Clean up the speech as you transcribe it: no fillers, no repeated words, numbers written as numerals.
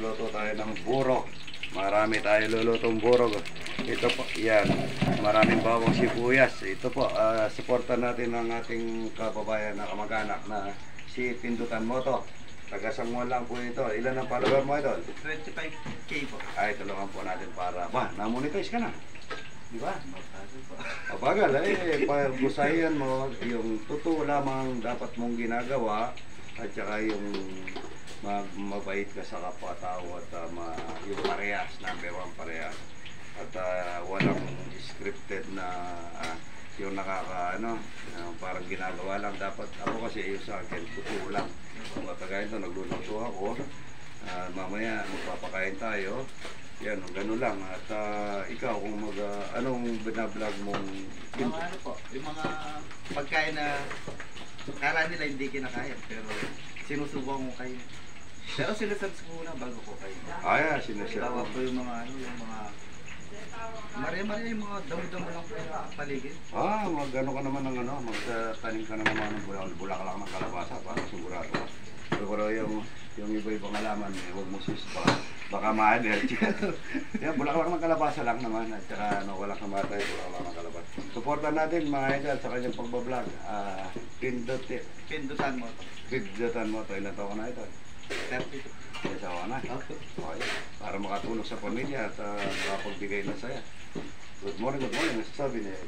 Magluluto tayo ng buro. Marami tayo lulutong buro. Ito po, yan. Maraming bawang sibuyas. Ito po, supportan natin ang ating kababayan na kamag-anak na si Pindutan Moto. Taga-Sanguan lang po ito. Ilan ang follower mo, idol? 25K po. Ay, tulungan po natin para... Ba, na-monetize ka na. Di ba? Mabagal pag-usayan mo, yung totoo lamang dapat mong ginagawa at saka yung mabait ka sa kapwa-tao at yung parehas, number one parehas. At walang scripted na yung parang ginagawa lang. Dapat ako kasi yung sa akin, totoo lang. Matagayin ito, nagluluto ako. Mamaya magpapakain tayo. Yan, gano'n lang. At ikaw, kung anong binablog mong... Yung ano po, yung mga pagkain na kala nila hindi kinakain, pero sinusubukan ko kayo. Pero sinusearch ko muna bago ko kayo. Ayan, sinasya. Tawag ko yung mga Maria-maria yung mga damo-damo lang po sa paligid. Mag-ano ka naman ng magtanim ka naman ng bulak lang ng kalabasa para sigurado. Pero yung iba-ibang alaman, huwag mo baka ma-allergy. Yan, bulak lang ng kalabasa lang naman. At saka wala kang matay, bulak lang ng kalabasa. Supportan natin mga idol sa kanyang pagbablog. Pindutan mo to. Pindutan mo to. Ilan taon na ito? 32. Isawa na. Okay. Para makatulong sa pamilya at makapagbigay ng saya. Good morning, good morning. Nasasabi niya.